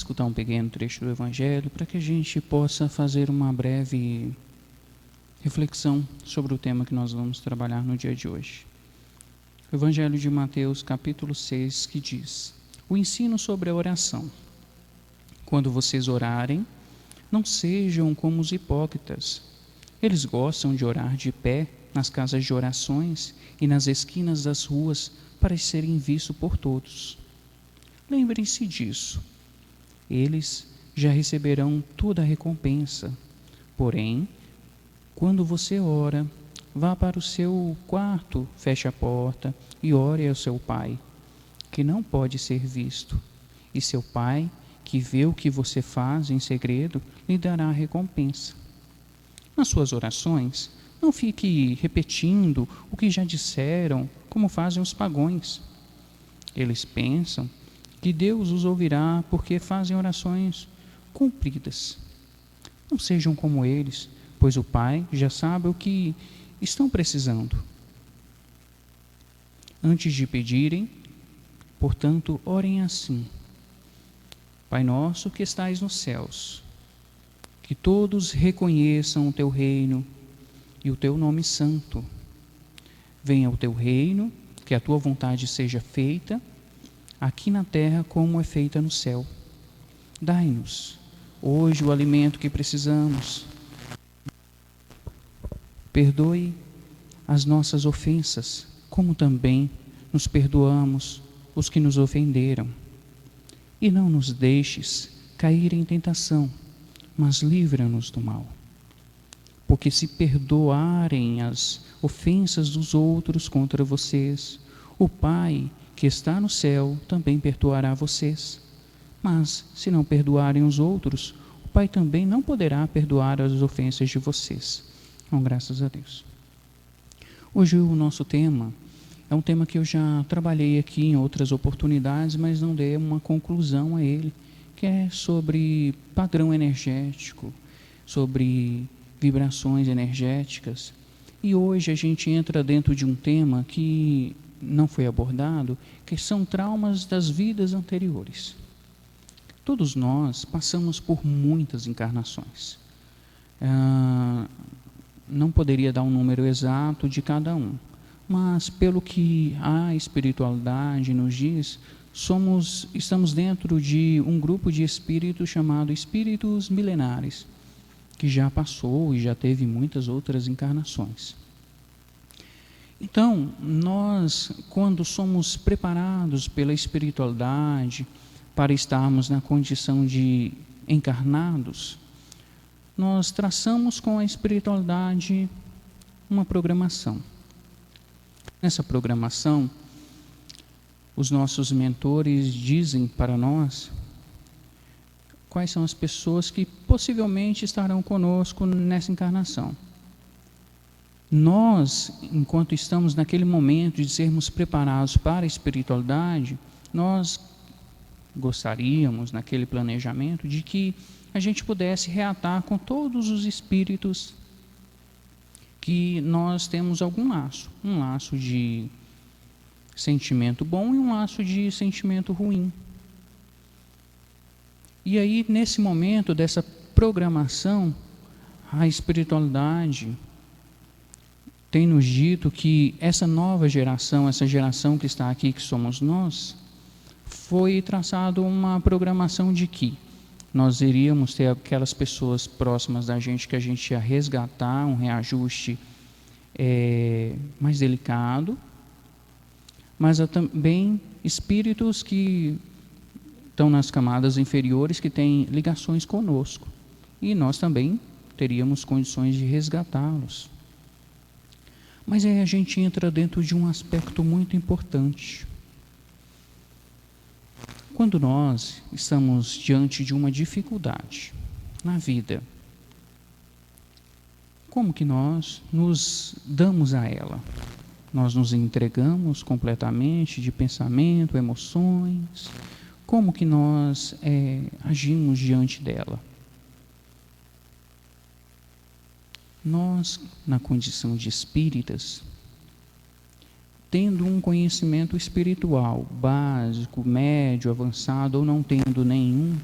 escutar um pequeno trecho do Evangelho para que a gente possa fazer uma breve reflexão sobre o tema que nós vamos trabalhar no dia de hoje. O Evangelho de Mateus, capítulo 6, que diz: o ensino sobre a oração. Quando vocês orarem, não sejam como os hipócritas. Eles gostam de orar de pé nas casas de orações e nas esquinas das ruas para serem vistos por todos. Lembrem-se disso. Eles já receberão toda a recompensa. Porém, quando você ora, vá para o seu quarto, feche a porta e ore ao seu Pai, que não pode ser visto. E seu Pai, que vê o que você faz em segredo, lhe dará a recompensa. Nas suas orações, não fique repetindo o que já disseram, como fazem os pagãos. Eles pensam que Deus os ouvirá porque fazem orações compridas. Não sejam como eles, pois o Pai já sabe o que estão precisando. Antes de pedirem, portanto, orem assim: Pai nosso que estais nos céus, que todos reconheçam o teu reino e o teu nome santo. Venha o teu reino, que a tua vontade seja feita, aqui na terra como é feita no céu. Dai-nos hoje o alimento que precisamos. Perdoe as nossas ofensas, como também nos perdoamos os que nos ofenderam. E não nos deixes cair em tentação, mas livra-nos do mal. Porque se perdoarem as ofensas dos outros contra vocês, o Pai que está no céu também perdoará vocês. Mas se não perdoarem os outros, o Pai também não poderá perdoar as ofensas de vocês. Então, graças a Deus. Hoje o nosso tema é um tema que eu já trabalhei aqui em outras oportunidades, mas não dei uma conclusão a ele, que é sobre padrão energético, sobre vibrações energéticas. E hoje a gente entra dentro de um tema que não foi abordado, que são traumas das vidas anteriores. Todos nós passamos por muitas encarnações. Não poderia dar um número exato de cada um, mas pelo que a espiritualidade nos diz, estamos dentro de um grupo de espíritos chamado espíritos milenares, que já passou e já teve muitas outras encarnações. Então, nós, quando somos preparados pela espiritualidade para estarmos na condição de encarnados, nós traçamos com a espiritualidade uma programação. Nessa programação, os nossos mentores dizem para nós quais são as pessoas que possivelmente estarão conosco nessa encarnação. Nós, enquanto estamos naquele momento de sermos preparados para a espiritualidade, nós gostaríamos, naquele planejamento, de que a gente pudesse reatar com todos os espíritos que nós temos algum laço. Um laço de sentimento bom e um laço de sentimento ruim. E aí, nesse momento dessa programação, a espiritualidade tem nos dito que essa nova geração, essa geração que está aqui, que somos nós, foi traçada uma programação de que nós iríamos ter aquelas pessoas próximas da gente que a gente ia resgatar, um reajuste mais delicado, mas há também espíritos que estão nas camadas inferiores que têm ligações conosco, e nós também teríamos condições de resgatá-los. Mas aí a gente entra dentro de um aspecto muito importante. Quando nós estamos diante de uma dificuldade na vida, como que nós nos damos a ela? Nós nos entregamos completamente de pensamento, emoções? Como que nós agimos diante dela? Nós, na condição de espíritas, tendo um conhecimento espiritual básico, médio, avançado, ou não tendo nenhum,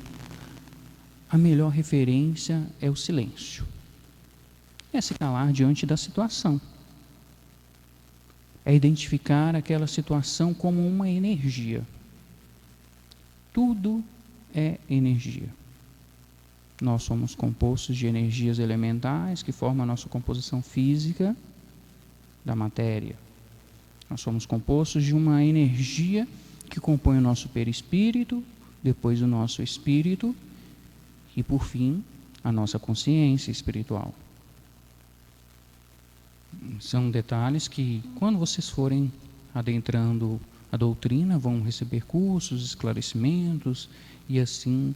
a melhor referência é o silêncio. É se calar diante da situação. É identificar aquela situação como uma energia. Tudo é energia. Nós somos compostos de energias elementais que formam a nossa composição física da matéria. Nós somos compostos de uma energia que compõe o nosso perispírito, depois o nosso espírito e, por fim, a nossa consciência espiritual. São detalhes que, quando vocês forem adentrando a doutrina, vão receber cursos, esclarecimentos e assim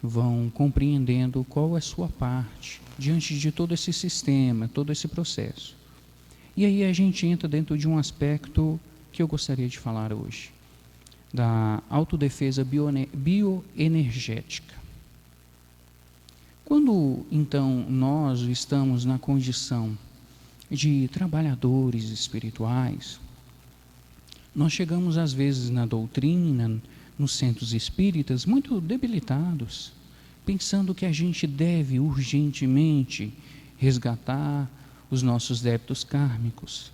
vão compreendendo qual é a sua parte diante de todo esse sistema, todo esse processo. E aí a gente entra dentro de um aspecto que eu gostaria de falar hoje, da autodefesa bioenergética. Quando, então, nós estamos na condição de trabalhadores espirituais, nós chegamos às vezes na doutrina, nos centros espíritas, muito debilitados, pensando que a gente deve urgentemente resgatar os nossos débitos kármicos.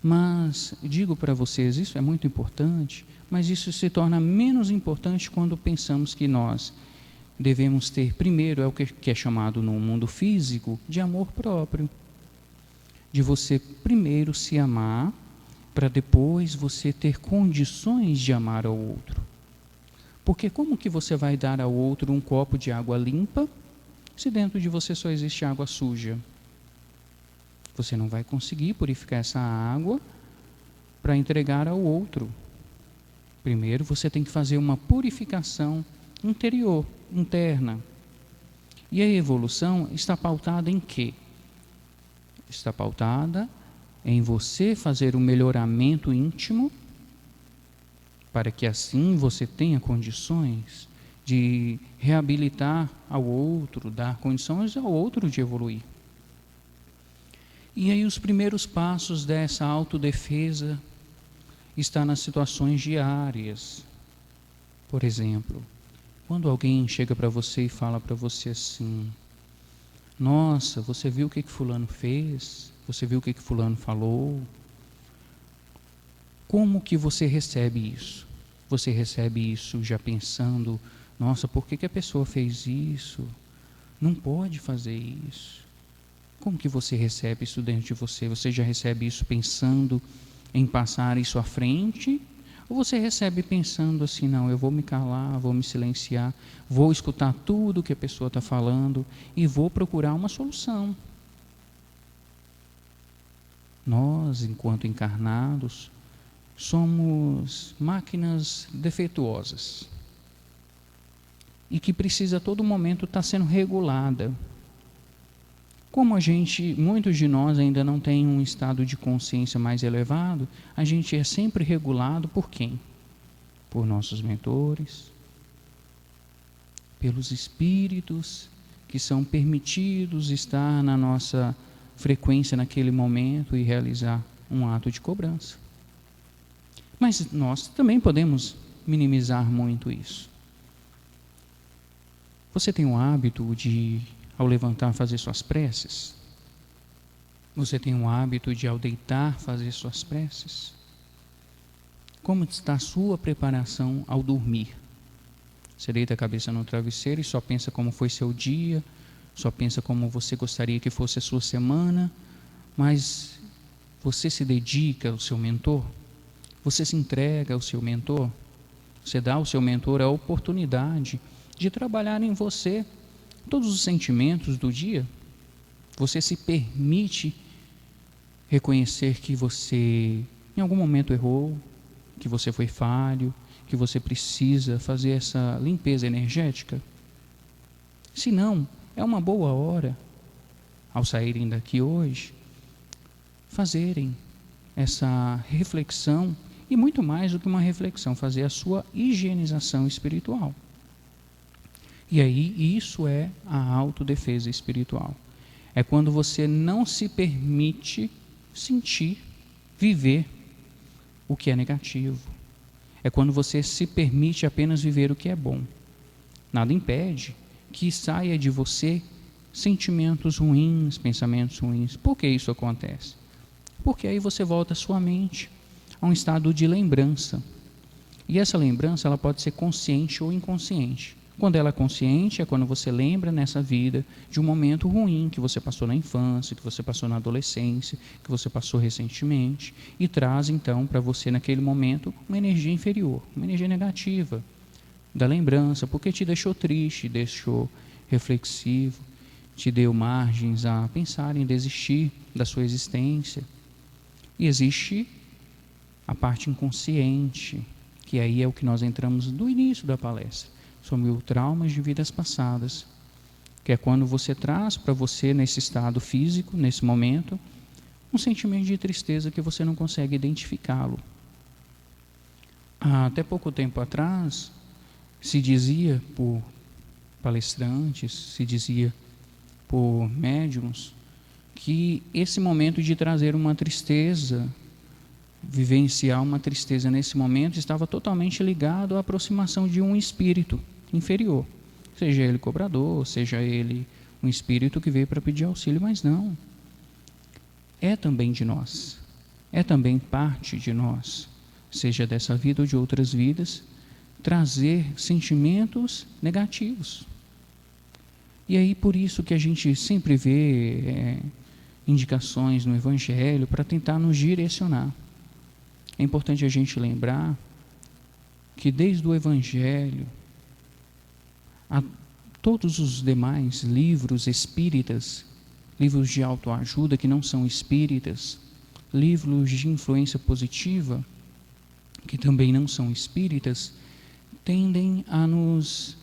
Mas, digo para vocês, isso é muito importante, mas isso se torna menos importante quando pensamos que nós devemos ter, primeiro, é o que é chamado no mundo físico, de amor próprio. De você primeiro se amar, para depois você ter condições de amar ao outro. Porque como que você vai dar ao outro um copo de água limpa, se dentro de você só existe água suja? Você não vai conseguir purificar essa água para entregar ao outro. Primeiro você tem que fazer uma purificação interior, interna. E a evolução está pautada em quê? Está pautada em você fazer um melhoramento íntimo, para que assim você tenha condições de reabilitar ao outro, dar condições ao outro de evoluir. E aí os primeiros passos dessa autodefesa estão nas situações diárias. Por exemplo, quando alguém chega para você e fala para você assim: nossa, você viu o que fulano fez? Você viu o que fulano falou? Como que você recebe isso? Você recebe isso já pensando: nossa, por que a pessoa fez isso? Não pode fazer isso. Como que você recebe isso dentro de você? Você já recebe isso pensando em passar isso à frente? Ou você recebe pensando assim: não, eu vou me calar, vou me silenciar, vou escutar tudo que a pessoa está falando e vou procurar uma solução? Nós, enquanto encarnados, somos máquinas defeituosas e que precisa a todo momento estar sendo regulada. Como muitos de nós ainda não têm um estado de consciência mais elevado, a gente é sempre regulado por quem? Por nossos mentores, pelos espíritos que são permitidos estar na nossa frequência naquele momento e realizar um ato de cobrança. Mas nós também podemos minimizar muito isso. Você tem o hábito de, ao levantar, fazer suas preces? Você tem o hábito de, ao deitar, fazer suas preces? Como está a sua preparação ao dormir? Você deita a cabeça no travesseiro e só pensa como foi seu dia, só pensa como você gostaria que fosse a sua semana, mas você se dedica ao seu mentor? Você se entrega ao seu mentor? Você dá ao seu mentor a oportunidade de trabalhar em você todos os sentimentos do dia? Você se permite reconhecer que você em algum momento errou, que você foi falho, que você precisa fazer essa limpeza energética? Se não, é uma boa hora, ao saírem daqui hoje, fazerem essa reflexão, e muito mais do que uma reflexão, fazer a sua higienização espiritual. E aí, isso é a autodefesa espiritual. É quando você não se permite sentir, viver o que é negativo. É quando você se permite apenas viver o que é bom. Nada impede que saia de você sentimentos ruins, pensamentos ruins. Por que isso acontece? Porque aí você volta a sua mente a um estado de lembrança. E essa lembrança ela pode ser consciente ou inconsciente. Quando ela é consciente, é quando você lembra nessa vida de um momento ruim que você passou na infância, que você passou na adolescência, que você passou recentemente, e traz então para você naquele momento uma energia inferior, uma energia negativa da lembrança, porque te deixou triste, deixou reflexivo, te deu margens a pensar em desistir da sua existência. E existe a parte inconsciente, que aí é o que nós entramos no início da palestra, sobre o traumas de vidas passadas, que é quando você traz para você, nesse estado físico, nesse momento, um sentimento de tristeza que você não consegue identificá-lo. Até pouco tempo atrás, se dizia por palestrantes, se dizia por médiuns, que esse momento de trazer uma tristeza, vivenciar uma tristeza nesse momento, estava totalmente ligado à aproximação de um espírito inferior, seja ele cobrador, seja ele um espírito que veio para pedir auxílio, mas não. É também de nós, é também parte de nós, seja dessa vida ou de outras vidas, trazer sentimentos negativos. E aí por isso que a gente sempre vê indicações no Evangelho para tentar nos direcionar. É importante a gente lembrar que desde o Evangelho a todos os demais livros espíritas, livros de autoajuda que não são espíritas, livros de influência positiva que também não são espíritas, tendem a nos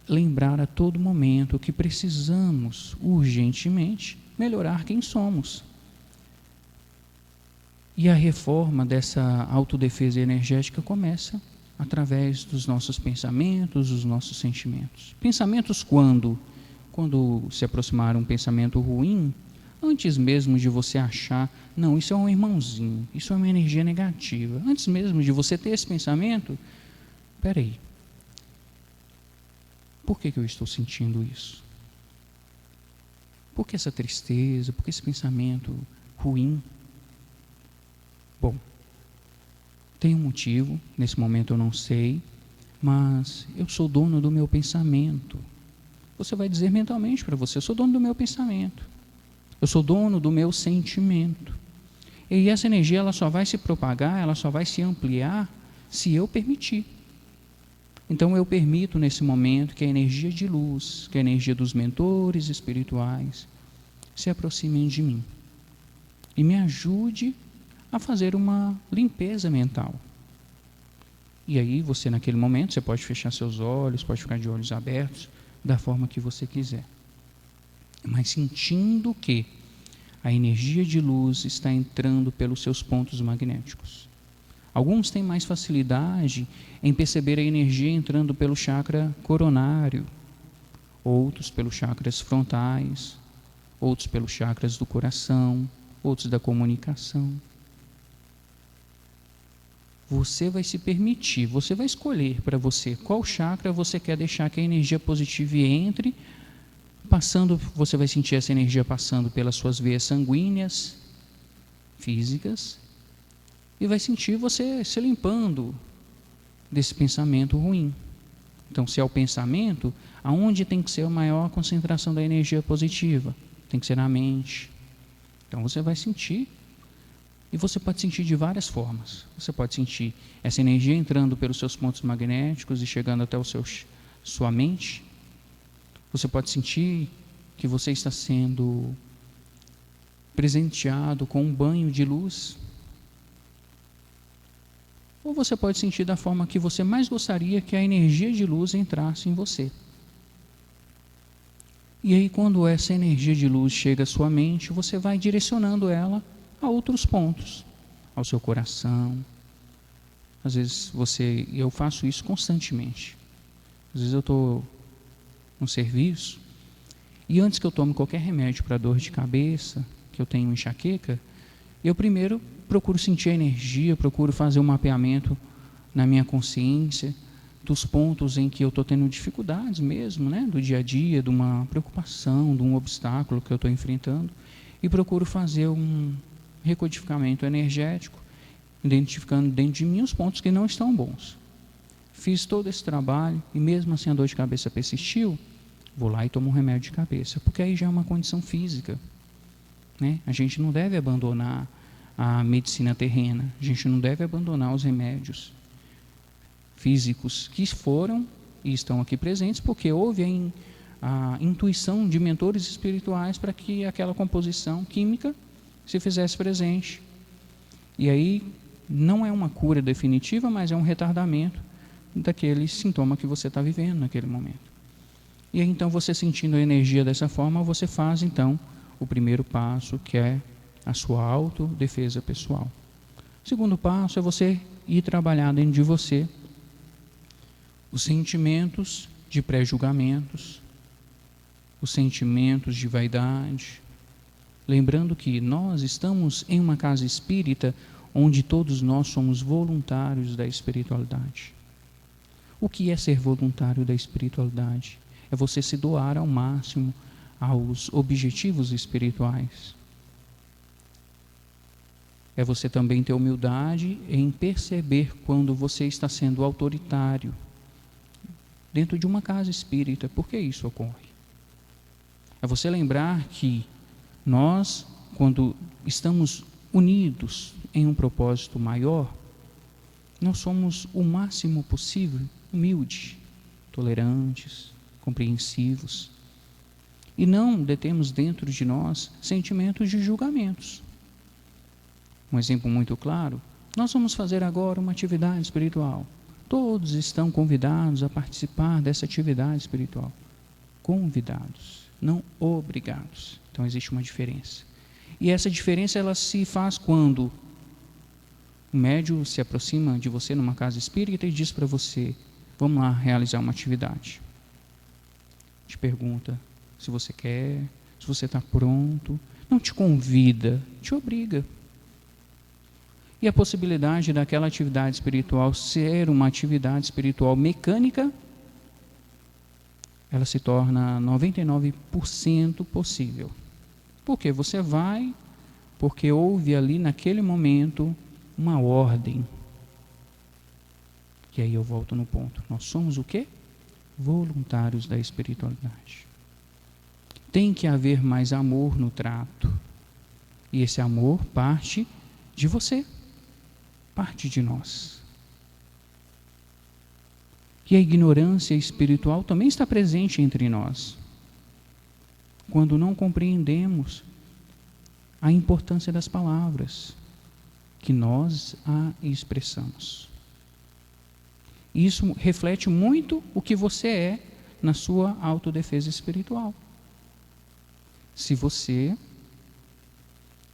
lembrar a todo momento que precisamos urgentemente melhorar quem somos. E a reforma dessa autodefesa energética começa através dos nossos pensamentos, dos nossos sentimentos. Pensamentos quando? Quando se aproximar um pensamento ruim, antes mesmo de você achar, não, isso é um irmãozinho, isso é uma energia negativa, antes mesmo de você ter esse pensamento, peraí, por que eu estou sentindo isso? Por que essa tristeza? Por que esse pensamento ruim? Bom, tem um motivo, nesse momento eu não sei, mas eu sou dono do meu pensamento. Você vai dizer mentalmente para você, eu sou dono do meu pensamento. Eu sou dono do meu sentimento. E essa energia ela só vai se propagar, ela só vai se ampliar se eu permitir. Então eu permito nesse momento que a energia de luz, que a energia dos mentores espirituais se aproximem de mim e me ajude a fazer uma limpeza mental. E aí você naquele momento, você pode fechar seus olhos, pode ficar de olhos abertos, da forma que você quiser. Mas sentindo que a energia de luz está entrando pelos seus pontos magnéticos. Alguns têm mais facilidade em perceber a energia entrando pelo chakra coronário, outros pelos chakras frontais, outros pelos chakras do coração, outros da comunicação. Você vai se permitir, você vai escolher para você qual chakra você quer deixar que a energia positiva entre, passando, você vai sentir essa energia passando pelas suas veias sanguíneas, físicas, e vai sentir você se limpando desse pensamento ruim. Então, se é o pensamento, aonde tem que ser a maior concentração da energia positiva? Tem que ser na mente. Então, você vai sentir, e você pode sentir de várias formas. Você pode sentir essa energia entrando pelos seus pontos magnéticos e chegando até sua mente. Você pode sentir que você está sendo presenteado com um banho de luz. Ou você pode sentir da forma que você mais gostaria que a energia de luz entrasse em você. E aí, quando essa energia de luz chega à sua mente, você vai direcionando ela a outros pontos, ao seu coração. Às vezes eu faço isso constantemente. Às vezes eu estou no serviço e antes que eu tome qualquer remédio para dor de cabeça, que eu tenho enxaqueca, eu primeiro procuro sentir a energia, procuro fazer um mapeamento na minha consciência, dos pontos em que eu estou tendo dificuldades mesmo, né, do dia a dia, de uma preocupação, de um obstáculo que eu estou enfrentando, e procuro fazer um recodificamento energético, identificando dentro de mim os pontos que não estão bons. Fiz todo esse trabalho e mesmo assim a dor de cabeça persistiu, vou lá e tomo um remédio de cabeça, porque aí já é uma condição física, né? A gente não deve abandonar a medicina terrena, a gente não deve abandonar os remédios físicos que foram e estão aqui presentes, porque houve a intuição de mentores espirituais para que aquela composição química se fizesse presente. E aí não é uma cura definitiva, mas é um retardamento daquele sintoma que você está vivendo naquele momento. E aí, então, você sentindo a energia dessa forma, você faz então o primeiro passo, que é a sua autodefesa pessoal. O segundo passo é você ir trabalhar dentro de você os sentimentos de pré-julgamentos, os sentimentos de vaidade, lembrando que nós estamos em uma casa espírita onde todos nós somos voluntários da espiritualidade. O que é ser voluntário da espiritualidade? É você se doar ao máximo aos objetivos espirituais. É você também ter humildade em perceber quando você está sendo autoritário dentro de uma casa espírita. Por que isso ocorre? É você lembrar que nós, quando estamos unidos em um propósito maior, nós somos o máximo possível humildes, tolerantes, compreensivos, e não detemos dentro de nós sentimentos de julgamentos. Um exemplo muito claro: nós vamos fazer agora uma atividade espiritual. Todos estão convidados a participar dessa atividade espiritual. Convidados, não obrigados. Então existe uma diferença. E essa diferença ela se faz quando o médium se aproxima de você numa casa espírita e diz para você: vamos lá realizar uma atividade. Te pergunta se você quer, se você está pronto. Não te convida, te obriga. E a possibilidade daquela atividade espiritual ser uma atividade espiritual mecânica, ela se torna 99% possível. Porque você vai, porque houve ali naquele momento uma ordem. E aí eu volto no ponto. Nós somos o quê? Voluntários da espiritualidade. Tem que haver mais amor no trato. E esse amor parte de você. Parte de nós. E a ignorância espiritual também está presente entre nós. Quando não compreendemos a importância das palavras que nós a expressamos. Isso reflete muito o que você é na sua autodefesa espiritual. Se você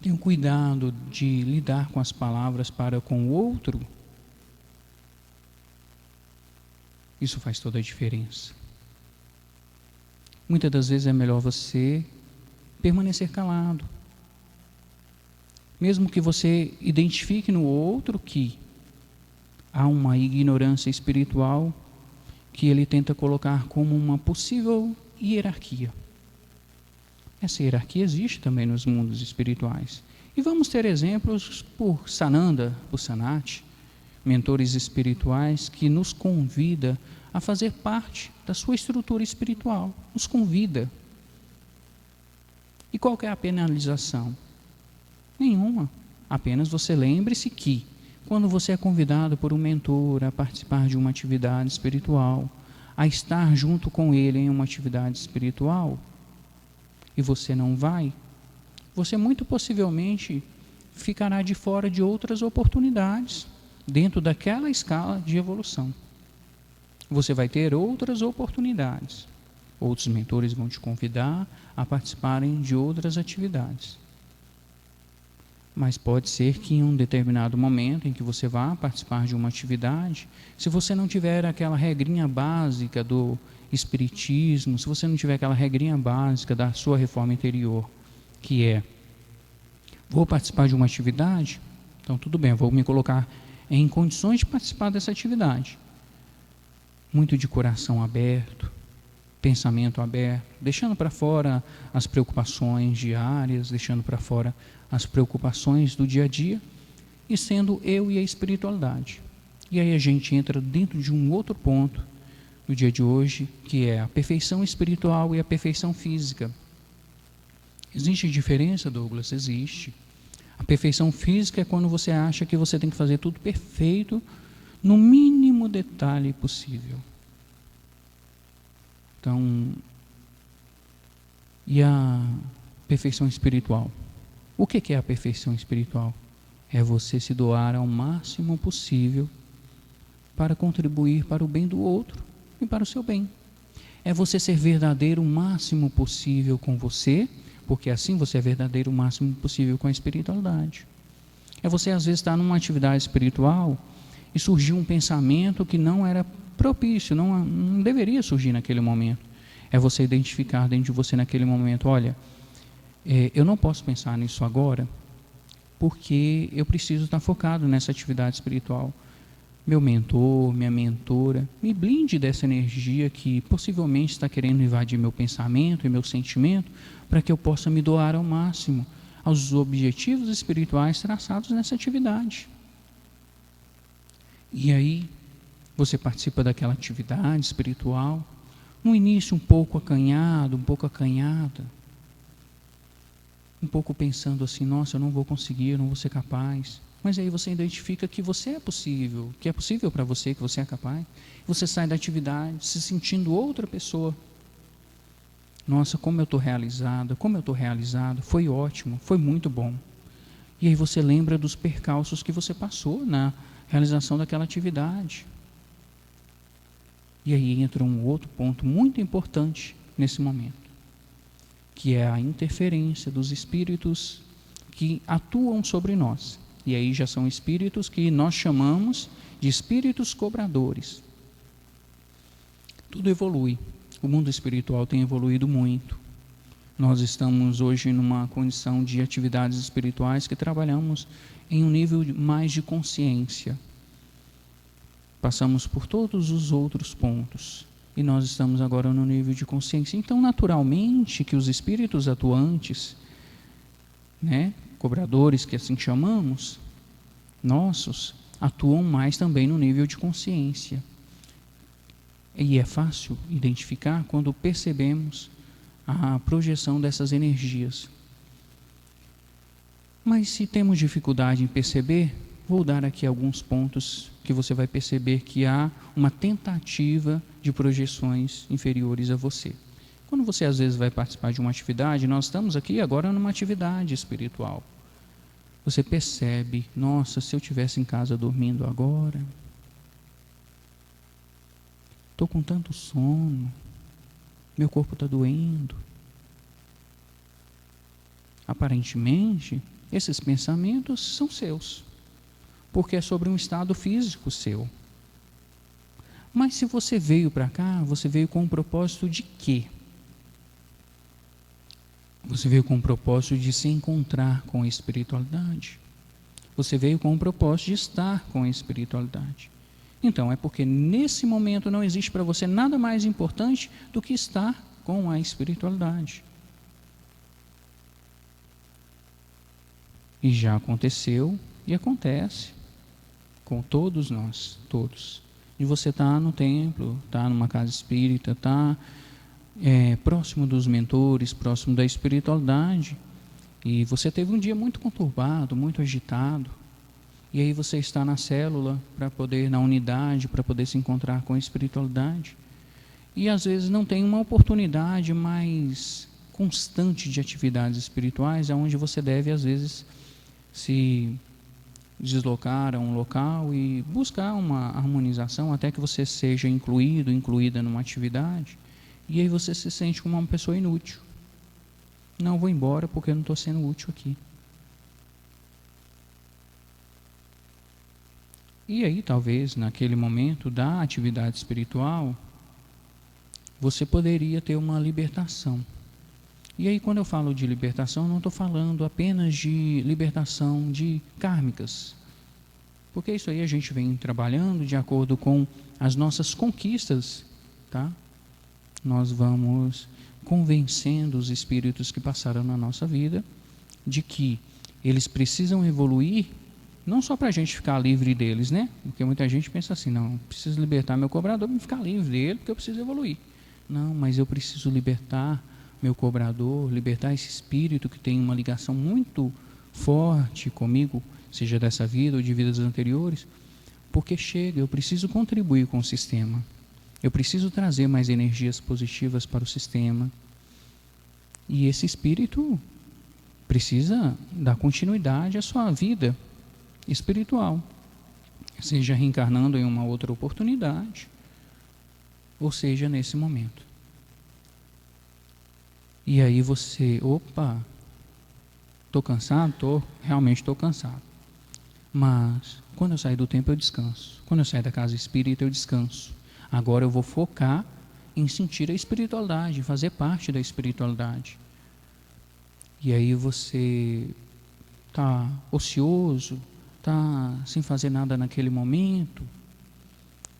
tem o cuidado de lidar com as palavras para com o outro, isso faz toda a diferença. Muitas das vezes é melhor você permanecer calado. Mesmo que você identifique no outro que há uma ignorância espiritual que ele tenta colocar como uma possível hierarquia. Essa hierarquia existe também nos mundos espirituais. E vamos ter exemplos por Sananda, por Sanat, mentores espirituais que nos convida a fazer parte da sua estrutura espiritual. Nos convida. E qual que é a penalização? Nenhuma. Apenas você lembre-se que, quando você é convidado por um mentor a participar de uma atividade espiritual, a estar junto com ele em uma atividade espiritual, e você não vai, você muito possivelmente ficará de fora de outras oportunidades dentro daquela escala de evolução. Você vai ter outras oportunidades. Outros mentores vão te convidar a participarem de outras atividades. Mas pode ser que em um determinado momento em que você vá participar de uma atividade, se você não tiver aquela regrinha básica do espiritismo, se você não tiver aquela regrinha básica da sua reforma interior, que é: vou participar de uma atividade, então tudo bem, eu vou me colocar em condições de participar dessa atividade. muito de coração aberto, pensamento aberto, deixando para fora as preocupações diárias, deixando para fora as preocupações do dia a dia, e sendo eu e a espiritualidade. E aí a gente entra dentro de um outro ponto no dia de hoje, que é a perfeição espiritual e a perfeição física. Existe diferença, Douglas? Existe. A perfeição física é quando você acha que você tem que fazer tudo perfeito, no mínimo detalhe possível. Então, e a perfeição espiritual? O que é a perfeição espiritual? É você se doar ao máximo possível para contribuir para o bem do outro e para o seu bem. É você ser verdadeiro o máximo possível com você, porque assim você é verdadeiro o máximo possível com a espiritualidade. É você às vezes estar numa atividade espiritual e surgiu um pensamento que não era propício, não deveria surgir naquele momento. É você identificar dentro de você naquele momento, olha, eu não posso pensar nisso agora, porque eu preciso estar focado nessa atividade espiritual. Meu mentor, minha mentora, me blinde dessa energia que possivelmente está querendo invadir meu pensamento e meu sentimento, para que eu possa me doar ao máximo aos objetivos espirituais traçados nessa atividade. E aí, você participa daquela atividade espiritual, no início um pouco acanhado, um pouco acanhada, um pouco pensando assim, nossa, eu não vou conseguir, eu não vou ser capaz. Mas aí você identifica que você é possível, que é possível para você, que você é capaz. Você sai da atividade se sentindo outra pessoa. Nossa, como eu estou realizada, como eu estou realizado, foi ótimo, foi muito bom. E aí você lembra dos percalços que você passou na realização daquela atividade. E aí entra um outro ponto muito importante nesse momento, que é a interferência dos espíritos que atuam sobre nós. E aí já são espíritos que nós chamamos de espíritos cobradores. Tudo evolui. O mundo espiritual tem evoluído muito. Nós estamos hoje numa condição de atividades espirituais que trabalhamos em um nível mais de consciência. Passamos por todos os outros pontos e nós estamos agora no nível de consciência. Então, naturalmente, que os espíritos atuantes, cobradores, que assim chamamos, nossos, atuam mais também no nível de consciência. E é fácil identificar quando percebemos a projeção dessas energias. Mas se temos dificuldade em perceber, vou dar aqui alguns pontos que você vai perceber que há uma tentativa de projeções inferiores a você. Quando você às vezes vai participar de uma atividade, nós estamos aqui agora numa atividade espiritual. Você percebe, nossa, se eu estivesse em casa dormindo agora, estou com tanto sono, meu corpo está doendo. Aparentemente, esses pensamentos são seus, porque é sobre um estado físico seu. Mas se você veio para cá, você veio com o propósito de quê? Você veio com o propósito de se encontrar com a espiritualidade. Você veio com o propósito de estar com a espiritualidade. Então, é porque nesse momento não existe para você nada mais importante do que estar com a espiritualidade. E já aconteceu e acontece com todos nós, todos. E você está no templo, está numa casa espírita, está próximo dos mentores, próximo da espiritualidade, e você teve um dia muito conturbado, muito agitado, e aí você está na célula para poder, na unidade, para poder se encontrar com a espiritualidade, e às vezes não tem uma oportunidade mais constante de atividades espirituais, onde você deve às vezes se deslocar a um local e buscar uma harmonização até que você seja incluído, incluída numa atividade, e aí você se sente como uma pessoa inútil. Não, vou embora porque eu não estou sendo útil aqui. E aí talvez naquele momento da atividade espiritual, você poderia ter uma libertação. E aí quando eu falo de libertação, não estou falando apenas de libertação de kármicas, porque isso aí a gente vem trabalhando de acordo com as nossas conquistas, tá? Nós vamos convencendo os espíritos que passaram na nossa vida de que eles precisam evoluir, não só para a gente ficar livre deles, né? Porque muita gente pensa assim, não, preciso libertar meu cobrador para ficar livre dele, porque eu preciso evoluir. Não, mas eu preciso libertar meu cobrador, libertar esse espírito que tem uma ligação muito forte comigo, seja dessa vida ou de vidas anteriores, porque chega, eu preciso contribuir com o sistema. Eu preciso trazer mais energias positivas para o sistema. E esse espírito precisa dar continuidade à sua vida espiritual, seja reencarnando em uma outra oportunidade, ou seja, nesse momento. E aí você, opa, estou cansado? Realmente estou cansado. Mas quando eu sair do templo eu descanso. Quando eu sair da casa espírita eu descanso. Agora eu vou focar em sentir a espiritualidade, fazer parte da espiritualidade. E aí você está ocioso, está sem fazer nada naquele momento.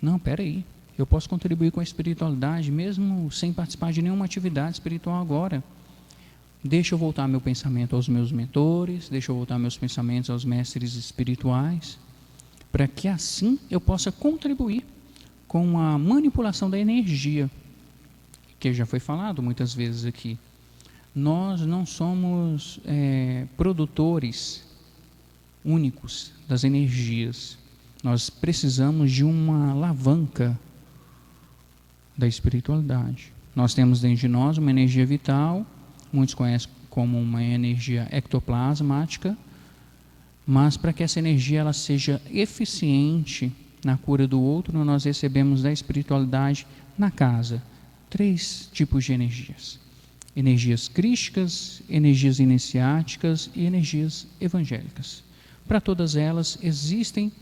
Não, peraí, eu posso contribuir com a espiritualidade mesmo sem participar de nenhuma atividade espiritual agora. Deixa eu voltar meu pensamento aos meus mentores, deixa eu voltar meus pensamentos aos mestres espirituais, para que assim eu possa contribuir com a manipulação da energia, que já foi falado muitas vezes aqui. Nós não somos produtores únicos das energias. Nós precisamos de uma alavanca da espiritualidade. Nós temos dentro de nós uma energia vital, muitos conhecem como uma energia ectoplasmática, mas para que essa energia ela seja eficiente na cura do outro, nós recebemos da espiritualidade na casa 3 tipos de energias: energias crísticas, energias iniciáticas e energias evangélicas. Para todas elas existem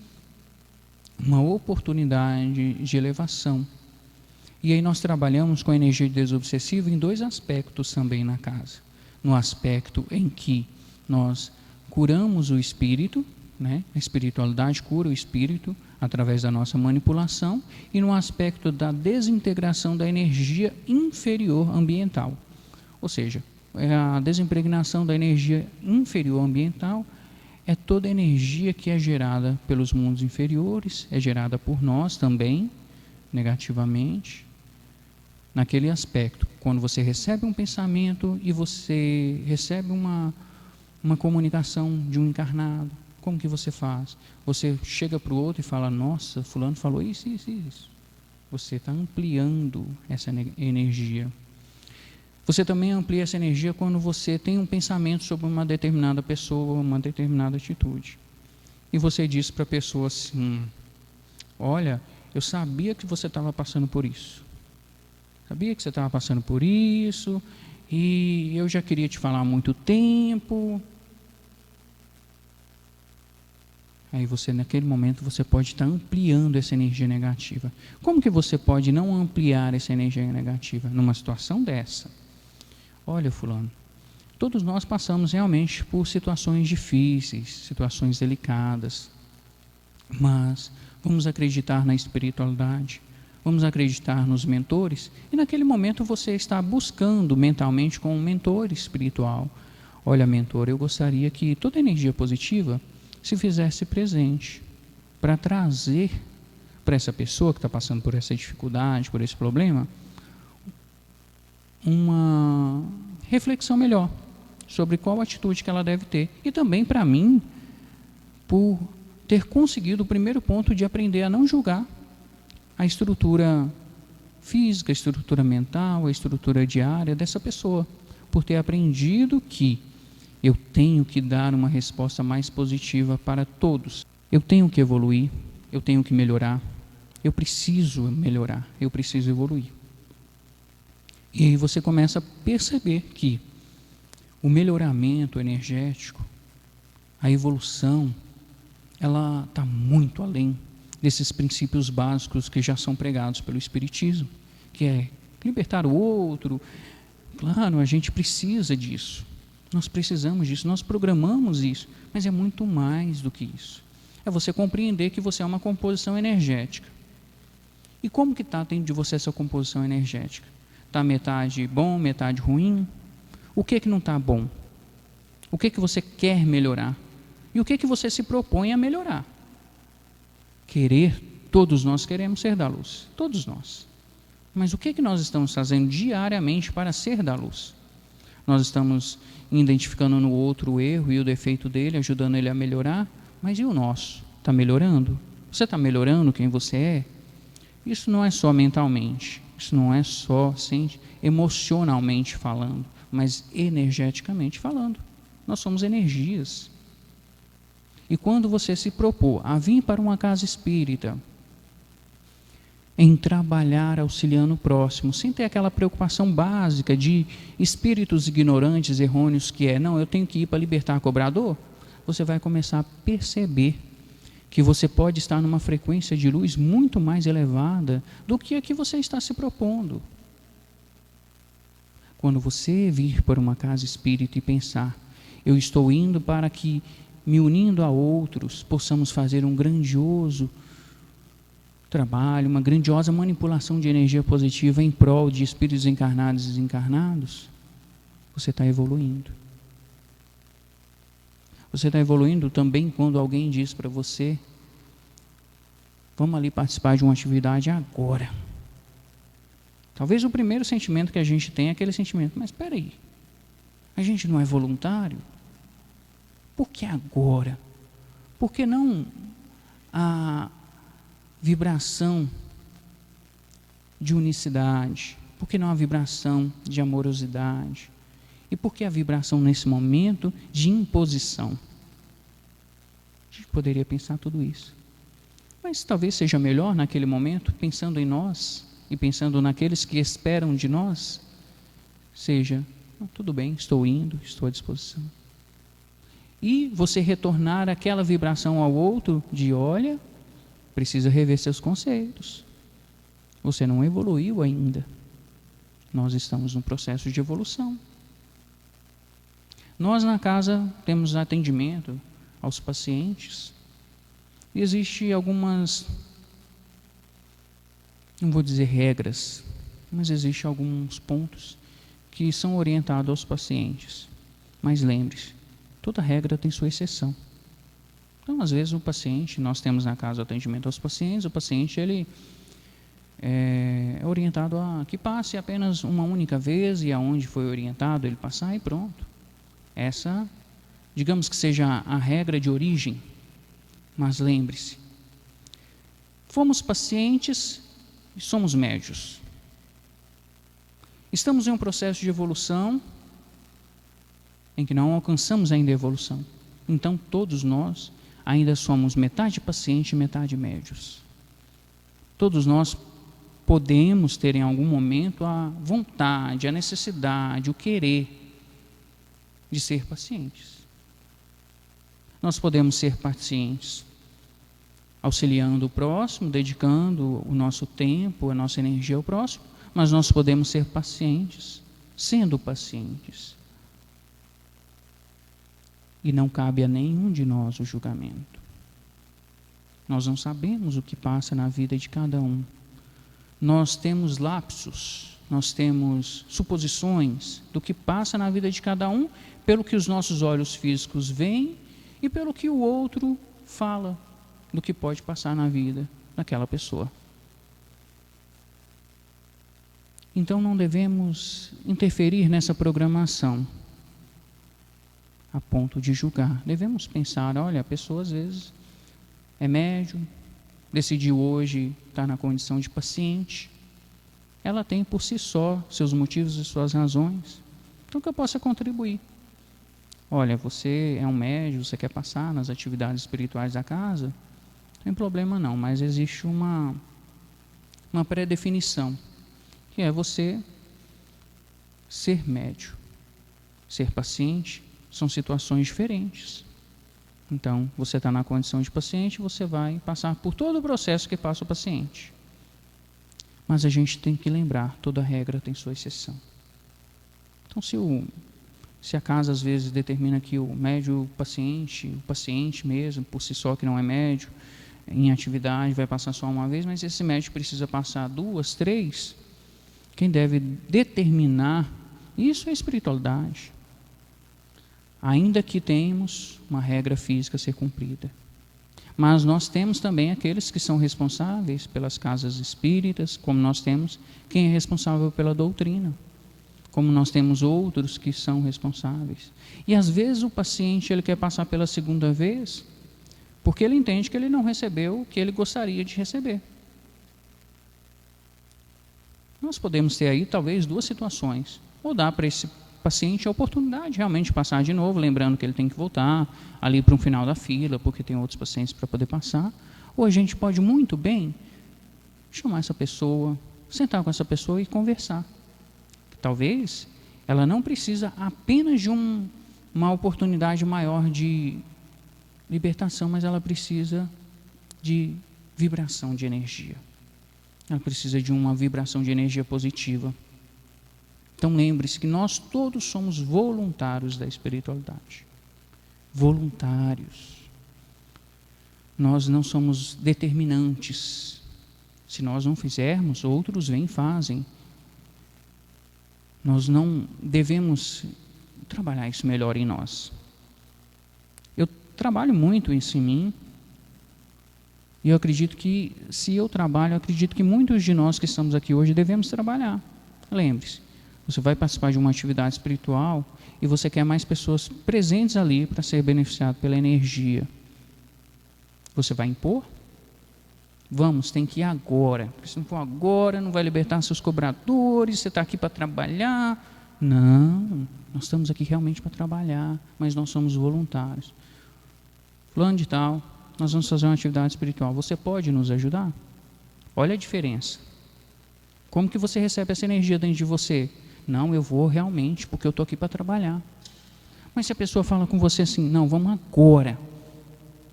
uma oportunidade de elevação. E aí nós trabalhamos com a energia desobsessiva em 2 aspectos também na casa. No aspecto em que nós curamos o espírito, né? A espiritualidade cura o espírito através da nossa manipulação, e no aspecto da desintegração da energia inferior ambiental. Ou seja, a desimpregnação da energia inferior ambiental é toda a energia que é gerada pelos mundos inferiores, é gerada por nós também, negativamente. Naquele aspecto, quando você recebe um pensamento e você recebe uma comunicação de um encarnado, como que você faz? Você chega para o outro e fala, nossa, fulano falou isso, isso, isso. Você está ampliando essa energia. Você também amplia essa energia quando você tem um pensamento sobre uma determinada pessoa, uma determinada atitude. E você diz para a pessoa assim, olha, eu sabia que você estava passando por isso. Sabia que você estava passando por isso, e eu já queria te falar há muito tempo. Aí você, naquele momento, você pode estar ampliando essa energia negativa. Como que você pode não ampliar essa energia negativa numa situação dessa? Olha, fulano, todos nós passamos realmente por situações difíceis, situações delicadas, mas vamos acreditar na espiritualidade, vamos acreditar nos mentores, e naquele momento você está buscando mentalmente com um mentor espiritual. Olha, mentor, eu gostaria que toda energia positiva se fizesse presente para trazer para essa pessoa que está passando por essa dificuldade, por esse problema, uma reflexão melhor sobre qual atitude que ela deve ter. E também para mim, por ter conseguido o primeiro ponto de aprender a não julgar a estrutura física, a estrutura mental, a estrutura diária dessa pessoa, por ter aprendido que eu tenho que dar uma resposta mais positiva para todos. Eu tenho que evoluir, eu tenho que melhorar, eu preciso melhorar, eu preciso evoluir. E aí você começa a perceber que o melhoramento energético, a evolução, ela está muito além desses princípios básicos que já são pregados pelo Espiritismo, que é libertar o outro. Claro, a gente precisa disso, nós precisamos disso, nós programamos isso, mas é muito mais do que isso. É você compreender que você é uma composição energética. E como que está dentro de você essa composição energética? Está metade bom, metade ruim? O que não está bom? O que você quer melhorar? E o que você se propõe a melhorar? Querer, todos nós queremos ser da luz. Todos nós. Mas o que nós estamos fazendo diariamente para ser da luz? Nós estamos identificando no outro o erro e o defeito dele, ajudando ele a melhorar, mas e o nosso? Está melhorando? Você está melhorando quem você é? Isso não é só mentalmente, isso não é só emocionalmente falando, mas energeticamente falando. Nós somos energias. E quando você se propor a vir para uma casa espírita, em trabalhar auxiliando o próximo, sem ter aquela preocupação básica de espíritos ignorantes, errôneos, que é, não, eu tenho que ir para libertar cobrador, você vai começar a perceber que você pode estar numa frequência de luz muito mais elevada do que a que você está se propondo. Quando você vir para uma casa espírita e pensar, eu estou indo para que, me unindo a outros, possamos fazer um grandioso trabalho, uma grandiosa manipulação de energia positiva em prol de espíritos encarnados e desencarnados, você está evoluindo. Você está evoluindo também quando alguém diz para você, vamos ali participar de uma atividade agora. Talvez o primeiro sentimento que a gente tem é aquele sentimento, mas espera aí, a gente não é voluntário? Por que agora? Por que não a vibração de unicidade? Por que não a vibração de amorosidade? E por que a vibração nesse momento de imposição? A gente poderia pensar tudo isso. Mas talvez seja melhor naquele momento, pensando em nós e pensando naqueles que esperam de nós, seja, tudo bem, estou indo, estou à disposição. E você retornar aquela vibração ao outro de, olha, precisa rever seus conceitos. Você não evoluiu ainda. Nós estamos num processo de evolução. Nós na casa temos atendimento aos pacientes. E existe algumas, não vou dizer regras, mas existe alguns pontos que são orientados aos pacientes. Mas lembre-se, toda regra tem sua exceção. Então, às vezes, o paciente, nós temos na casa o atendimento aos pacientes, o paciente ele é orientado a que passe apenas uma única vez e aonde foi orientado ele passar e pronto. Essa, digamos que seja a regra de origem, mas lembre-se, fomos pacientes e somos médios. Estamos em um processo de evolução em que não alcançamos ainda a evolução. Então, todos nós ainda somos metade paciente e metade médios. Todos nós podemos ter em algum momento a vontade, a necessidade, o querer de ser pacientes. Nós podemos ser pacientes auxiliando o próximo, dedicando o nosso tempo, a nossa energia ao próximo, mas nós podemos ser pacientes, sendo pacientes. E não cabe a nenhum de nós o julgamento. Nós não sabemos o que passa na vida de cada um. Nós temos lapsos, nós temos suposições do que passa na vida de cada um, pelo que os nossos olhos físicos veem e pelo que o outro fala do que pode passar na vida daquela pessoa. Então não devemos interferir nessa programação a ponto de julgar. Devemos pensar, olha, a pessoa às vezes é médium, decidiu hoje estar na condição de paciente, ela tem por si só seus motivos e suas razões, então que eu possa contribuir. Olha, você é um médium, você quer passar nas atividades espirituais da casa? Não tem problema não, mas existe uma pré-definição, que é você ser médium, ser paciente, são situações diferentes. Então, você está na condição de paciente, você vai passar por todo o processo que passa o paciente. Mas a gente tem que lembrar, toda regra tem sua exceção. Então, se a casa às vezes determina que o médium, o paciente mesmo, por si só que não é médium, em atividade, vai passar só uma vez, mas esse médico precisa passar 2, 3. Quem deve determinar isso é a espiritualidade. Ainda que tenhamos uma regra física a ser cumprida. Mas nós temos também aqueles que são responsáveis pelas casas espíritas, como nós temos quem é responsável pela doutrina, como nós temos outros que são responsáveis. E às vezes o paciente ele quer passar pela segunda vez, porque ele entende que ele não recebeu o que ele gostaria de receber. Nós podemos ter aí talvez 2 situações. Ou dar para esse paciente a oportunidade de realmente passar de novo, lembrando que ele tem que voltar ali para um final da fila, porque tem outros pacientes para poder passar. Ou a gente pode muito bem chamar essa pessoa, sentar com essa pessoa e conversar. Talvez ela não precisa apenas de uma oportunidade maior de libertação, mas ela precisa de vibração de energia. Ela precisa de uma vibração de energia positiva. Então lembre-se que nós todos somos voluntários da espiritualidade. Voluntários. Nós não somos determinantes. Se nós não fizermos, outros vêm e fazem. Nós não devemos trabalhar isso melhor em nós. Eu trabalho muito isso em mim. E eu acredito que, se eu trabalho, eu acredito que muitos de nós que estamos aqui hoje devemos trabalhar. Lembre-se, você vai participar de uma atividade espiritual e você quer mais pessoas presentes ali para ser beneficiado pela energia. Você vai impor? Vamos, tem que ir agora. Porque se não for agora, não vai libertar seus cobradores, você está aqui para trabalhar. Não, nós estamos aqui realmente para trabalhar, mas nós somos voluntários. Fulano de tal, nós vamos fazer uma atividade espiritual. Você pode nos ajudar? Olha a diferença. Como que você recebe essa energia dentro de você? Não, eu vou realmente, porque eu estou aqui para trabalhar. Mas se a pessoa fala com você assim, não, vamos agora.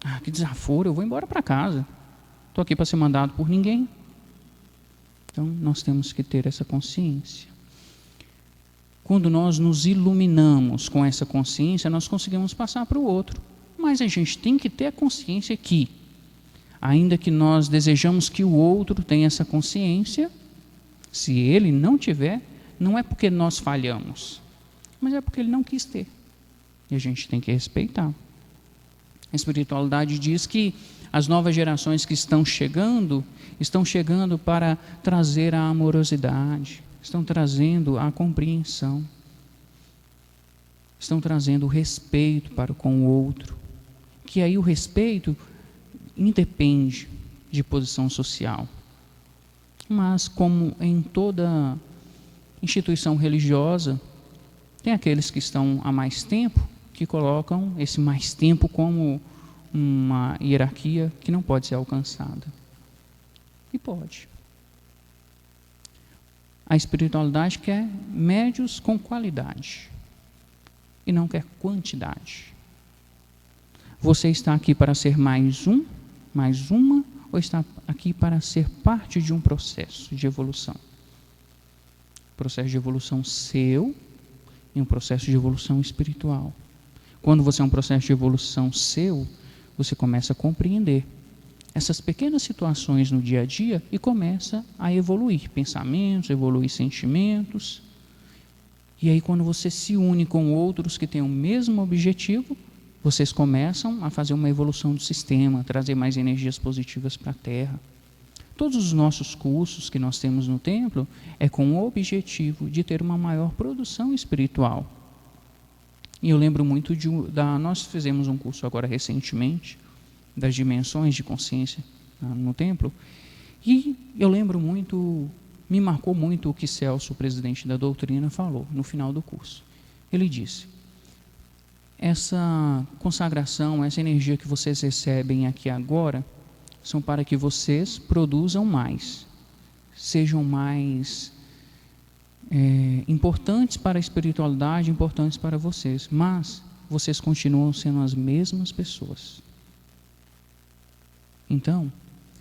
Ah, que desaforo, eu vou embora para casa. Estou aqui para ser mandado por ninguém. Então, nós temos que ter essa consciência. Quando nós nos iluminamos com essa consciência, nós conseguimos passar para o outro. Mas a gente tem que ter a consciência que, ainda que nós desejamos que o outro tenha essa consciência, se ele não tiver, não é porque nós falhamos, mas é porque ele não quis ter. E a gente tem que respeitar. A espiritualidade diz que as novas gerações que estão chegando para trazer a amorosidade, estão trazendo a compreensão, estão trazendo o respeito para com o outro. Que aí o respeito independe de posição social. Mas, como em toda instituição religiosa, tem aqueles que estão há mais tempo, que colocam esse mais tempo como uma hierarquia que não pode ser alcançada. E pode. A espiritualidade quer médios com qualidade e não quer quantidade. Você está aqui para ser mais um, mais uma, ou está aqui para ser parte de um processo de evolução? Processo de evolução seu e um processo de evolução espiritual. Quando você é um processo de evolução seu, você começa a compreender essas pequenas situações no dia a dia e começa a evoluir pensamentos, evoluir sentimentos. E aí, quando você se une com outros que têm o mesmo objetivo, vocês começam a fazer uma evolução do sistema, trazer mais energias positivas para a Terra. Todos os nossos cursos que nós temos no templo é com o objetivo de ter uma maior produção espiritual. E eu lembro muito nós fizemos um curso agora recentemente, das dimensões de consciência no templo, e eu lembro muito, me marcou muito o que Celso, o presidente da doutrina, falou no final do curso. Ele disse: essa consagração, essa energia que vocês recebem aqui agora, são para que vocês produzam mais, sejam mais importantes para a espiritualidade, importantes para vocês, mas vocês continuam sendo as mesmas pessoas. Então,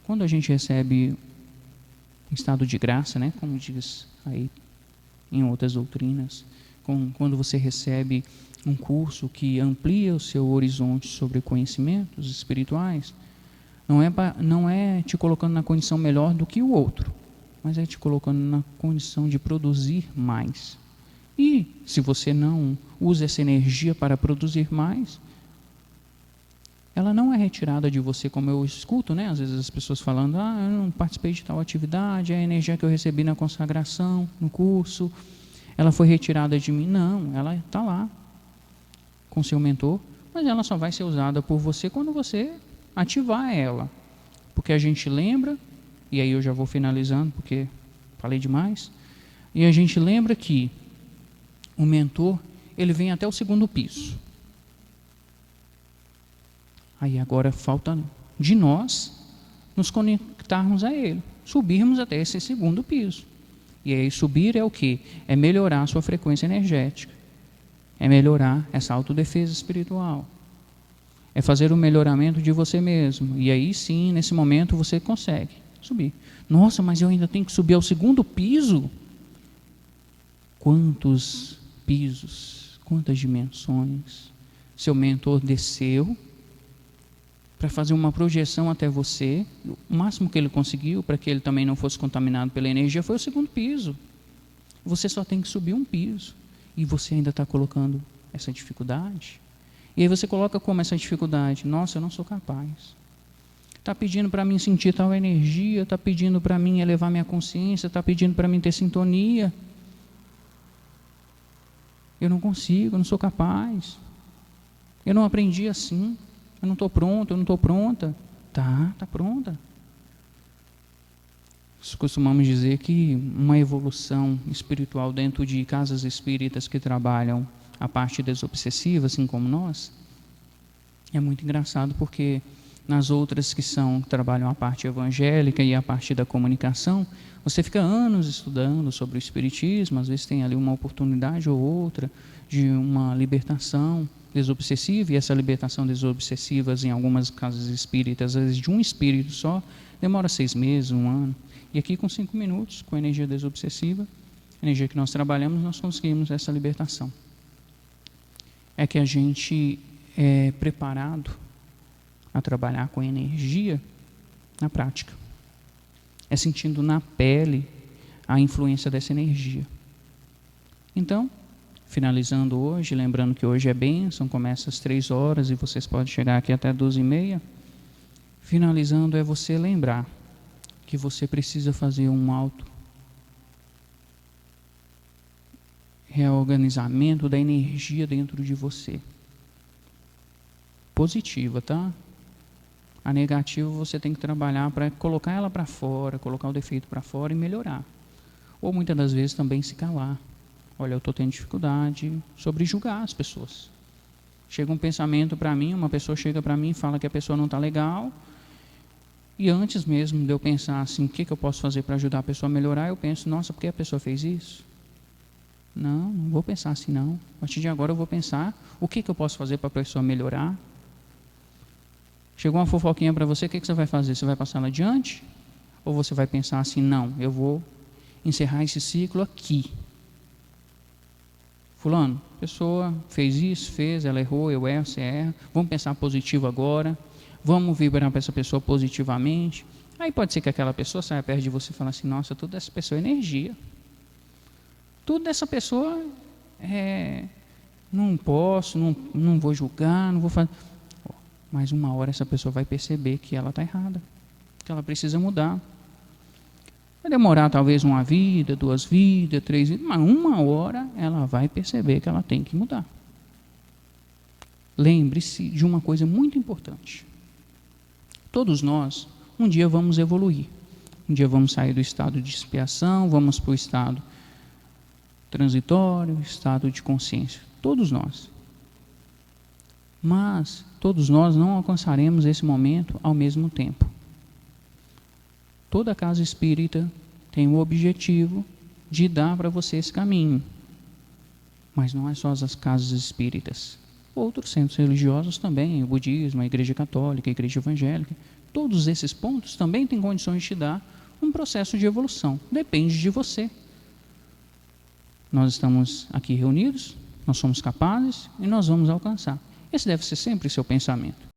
quando a gente recebe um estado de graça, né, como diz aí em outras doutrinas, quando você recebe um curso que amplia o seu horizonte sobre conhecimentos espirituais, Não é te colocando na condição melhor do que o outro, mas é te colocando na condição de produzir mais. E se você não usa essa energia para produzir mais, ela não é retirada de você, como eu escuto, né? Às vezes as pessoas falando, eu não participei de tal atividade, a energia que eu recebi na consagração, no curso, ela foi retirada de mim. Não, ela está lá com seu mentor, mas ela só vai ser usada por você quando você ativar ela. Porque a gente lembra, e aí eu já vou finalizando, porque falei demais, e a gente lembra que o mentor, ele vem até o 2º piso. Aí agora falta de nós nos conectarmos a ele, subirmos até esse 2º piso. E aí subir é o quê? É melhorar a sua frequência energética, é melhorar essa autodefesa espiritual, é fazer o melhoramento de você mesmo. E aí sim, nesse momento você consegue subir. Nossa, mas eu ainda tenho que subir ao 2º piso? Quantos pisos, quantas dimensões seu mentor desceu para fazer uma projeção até você. O máximo que ele conseguiu, para que ele também não fosse contaminado pela energia, foi o 2º piso. Você só tem que subir um piso. E você ainda está colocando essa dificuldade. E aí você coloca como essa dificuldade? Nossa, eu não sou capaz. Está pedindo para mim sentir tal energia, está pedindo para mim elevar minha consciência, está pedindo para mim ter sintonia. Eu não consigo, eu não sou capaz. Eu não aprendi assim. Eu não estou pronto, eu não estou pronta. Está pronta. Nós costumamos dizer que uma evolução espiritual dentro de casas espíritas que trabalham a parte desobsessiva, assim como nós, é muito engraçado, porque nas outras que trabalham a parte evangélica e a parte da comunicação, você fica anos estudando sobre o espiritismo, às vezes tem ali uma oportunidade ou outra de uma libertação desobsessiva, e essa libertação desobsessiva em algumas casas espíritas, às vezes de um espírito só, demora 6 meses, 1 ano. E aqui com 5 minutos, com a energia desobsessiva, a energia que nós trabalhamos, nós conseguimos essa libertação. É que a gente é preparado a trabalhar com energia na prática. É sentindo na pele a influência dessa energia. Então, finalizando hoje, lembrando que hoje é bênção, começa às 3 horas e vocês podem chegar aqui até 12h30. Finalizando é você lembrar que você precisa fazer um reorganizamento da energia dentro de você. Positiva, tá? A negativa você tem que trabalhar para colocar ela para fora, colocar o defeito para fora e melhorar. Ou muitas das vezes também se calar. Olha, eu estou tendo dificuldade sobre julgar as pessoas. Chega um pensamento para mim, uma pessoa chega para mim e fala que a pessoa não está legal, e antes mesmo de eu pensar assim, o que eu posso fazer para ajudar a pessoa a melhorar, eu penso, nossa, por que a pessoa fez isso? Não vou pensar assim não. A partir de agora eu vou pensar, o que eu posso fazer para a pessoa melhorar? Chegou uma fofoquinha para você, o que você vai fazer? Você vai passar ela adiante? Ou você vai pensar assim, não, eu vou encerrar esse ciclo aqui. Fulano, a pessoa fez isso, ela errou, eu erro, você erra. Vamos pensar positivo agora. Vamos vibrar para essa pessoa positivamente. Aí pode ser que aquela pessoa saia perto de você e fale assim, nossa, tudo dessa pessoa é energia. Tudo dessa pessoa não posso, não vou julgar, não vou fazer. Mas uma hora essa pessoa vai perceber que ela está errada, que ela precisa mudar. Vai demorar talvez 1 vida, 2 vidas, 3 vidas, mas uma hora ela vai perceber que ela tem que mudar. Lembre-se de uma coisa muito importante. Todos nós, um dia vamos evoluir. Um dia vamos sair do estado de expiação, vamos para o estado transitório, estado de consciência. Todos nós. Mas todos nós não alcançaremos esse momento ao mesmo tempo. Toda casa espírita tem o objetivo de dar para você esse caminho. Mas não é só as casas espíritas. Outros centros religiosos também, o budismo, a igreja católica, a igreja evangélica. Todos esses pontos também têm condições de te dar um processo de evolução. Depende de você. Nós estamos aqui reunidos, nós somos capazes e nós vamos alcançar. Esse deve ser sempre seu pensamento.